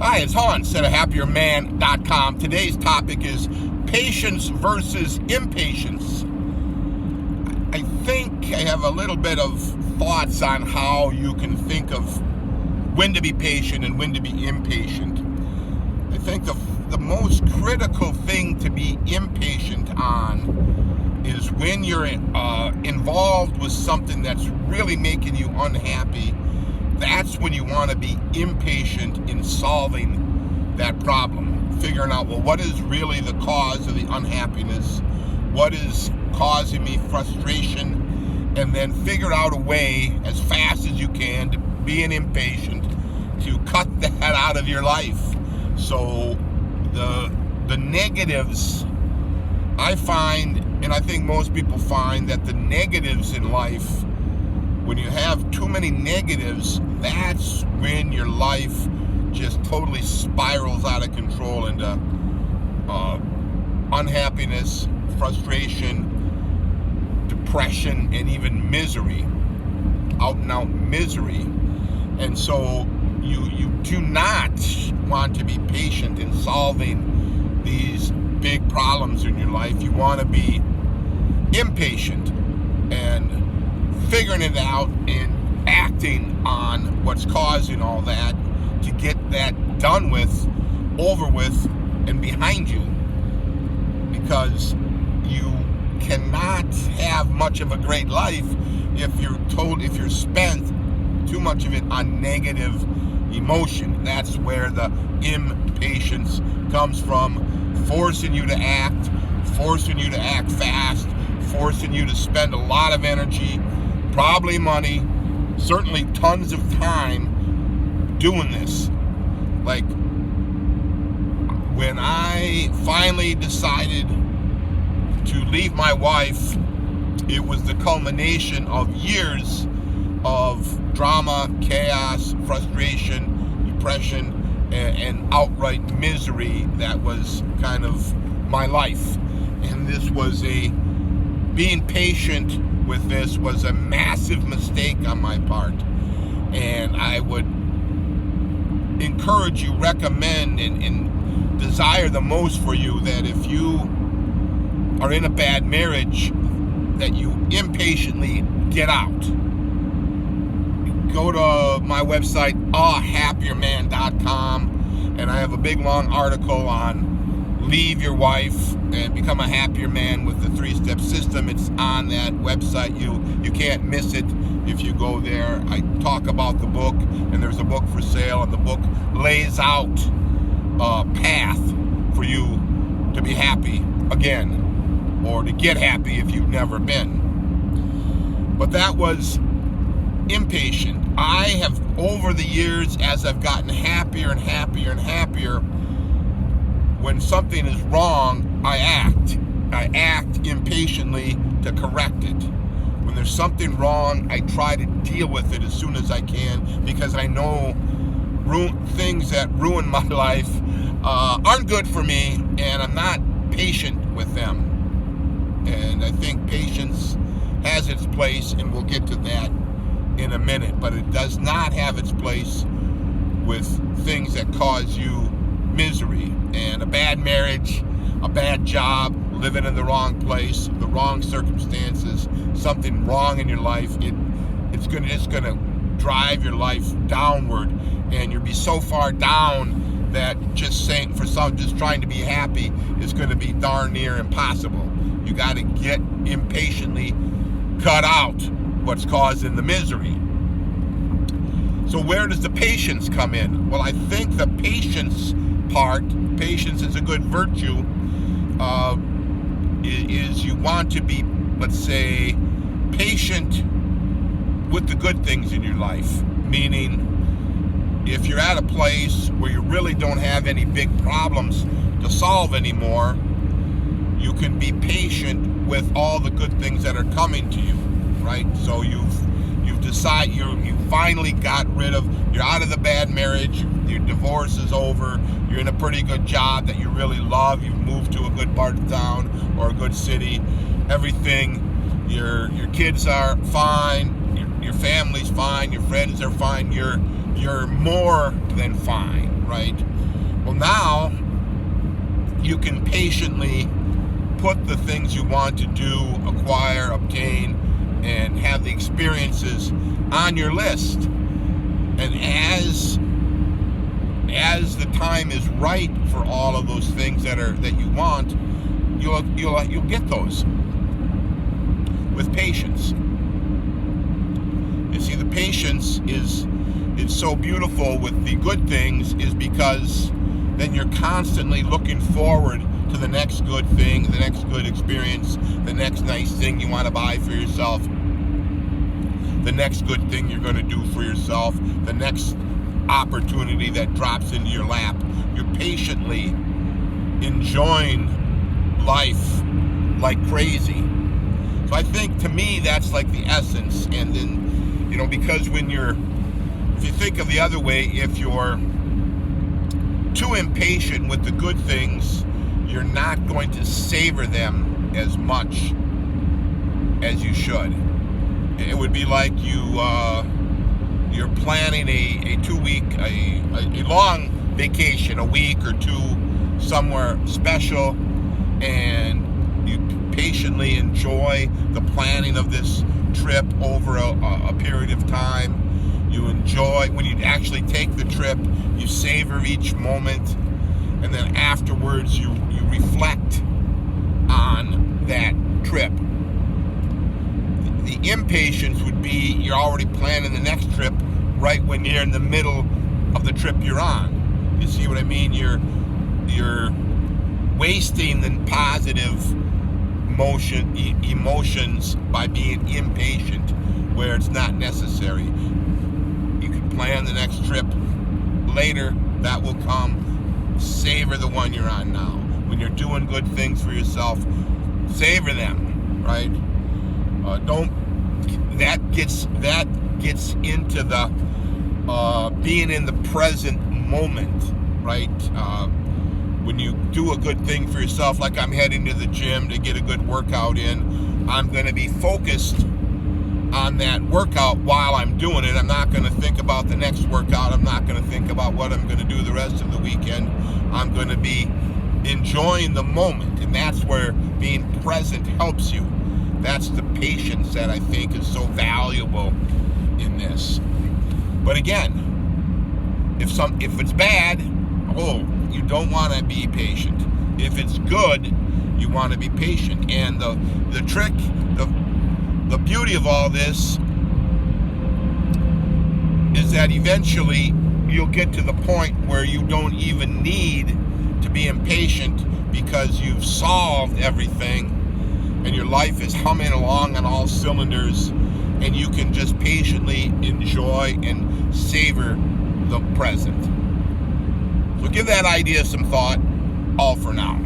Hi, it's Hans at happierman.com. Today's topic is patience versus impatience. I think I have a little bit of thoughts on how you can think of when to be patient and when to be impatient. I think the most critical thing to be impatient on is when you're involved with something that's really making you unhappy. That's when you want to be impatient in solving that problem, figuring out, well, what is really the cause of the unhappiness? What is causing me frustration? And then figure out a way as fast as you can to being impatient to cut that out of your life. So the negatives, I find, and I think most people find, that the negatives in life, when you have too many negatives, that's when your life just totally spirals out of control into unhappiness, frustration, depression, and even misery, out and out misery. And so you do not want to be patient in solving these big problems in your life. You want to be impatient and figuring it out and acting on what's causing all that to get that done with, over with, and behind you. Because you cannot have much of a great life if you're spent too much of it on negative emotion. That's where the impatience comes from, forcing you to act fast, forcing you to spend a lot of energy, probably money, certainly tons of time doing this. Like when I finally decided to leave my wife, it was the culmination of years of drama, chaos, frustration, depression, and outright misery that was kind of my life. And this was being patient with this was a massive mistake on my part. And I would encourage you, recommend, and desire the most for you that if you are in a bad marriage, that you impatiently get out. Go to my website, happierman.com, and I have a big long article on leave your wife and become a happier man with the 3-step system. It's on that website. You can't miss it if you go there. I talk about the book, and there's a book for sale, and the book lays out a path for you to be happy again, or to get happy if you've never been. But that was impatient. I have, over the years, as I've gotten happier and happier and happier, when something is wrong, I act impatiently to correct it. When there's something wrong, I try to deal with it as soon as I can, because I know things that ruin my life aren't good for me, and I'm not patient with them. And I think patience has its place, and we'll get to that in a minute, but it does not have its place with things that cause you misery. And a bad marriage, a bad job, living in the wrong place, the wrong circumstances, something wrong in your life, it's just gonna drive your life downward, and you'll be so far down that just trying to be happy is going to be darn near impossible. You got to get impatiently cut out what's causing the misery. So where does the patience come in? Well, I think the patience is a good virtue, is you want to be, let's say, patient with the good things in your life. Meaning, if you're at a place where you really don't have any big problems to solve anymore, you can be patient with all the good things that are coming to you, right? So you've decided, you finally got rid of, you're out of the bad marriage, your divorce is over, you're in a pretty good job that you really love, you've moved to a good part of town or a good city, everything, your kids are fine, your family's fine, your friends are fine, you're more then fine, right? Well, now you can patiently put the things you want to do, acquire, obtain, and have the experiences on your list. And as the time is right for all of those things that you want, you'll get those with patience. You see, the patience is so beautiful with the good things, is because then you're constantly looking forward to the next good thing, the next good experience, the next nice thing you want to buy for yourself, the next good thing you're going to do for yourself, the next opportunity that drops into your lap. You're patiently enjoying life like crazy. So I think, to me, that's like the essence. And then, because if you think of the other way, if you're too impatient with the good things, you're not going to savor them as much as you should. It would be like you're planning a 2-week, a long vacation, a week or two, somewhere special, and you patiently enjoy the planning of this trip over a period of time. You enjoy, when you actually take the trip, you savor each moment, and then afterwards you reflect on that trip. The impatience would be you're already planning the next trip right when you're in the middle of the trip you're on. You see what I mean? You're wasting the positive emotions by being impatient where it's not necessary. You can plan the next trip later. That will come. Savor the one you're on now. When you're doing good things for yourself, savor them, right? That gets into the being in the present moment, right? When you do a good thing for yourself, like I'm heading to the gym to get a good workout in, I'm going to be focused on that workout while I'm doing it. I'm not going to think about the next workout. I'm not going to think about what I'm going to do the rest of the weekend. I'm going to be enjoying the moment, and that's where being present helps you. That's the patience that I think is so valuable in this. But again, if it's bad, you don't want to be patient. If it's good, you want to be patient. And the trick, the beauty of all this is that eventually you'll get to the point where you don't even need to be impatient, because you've solved everything and your life is humming along on all cylinders, and you can just patiently enjoy and savor the present. So give that idea some thought. All for now.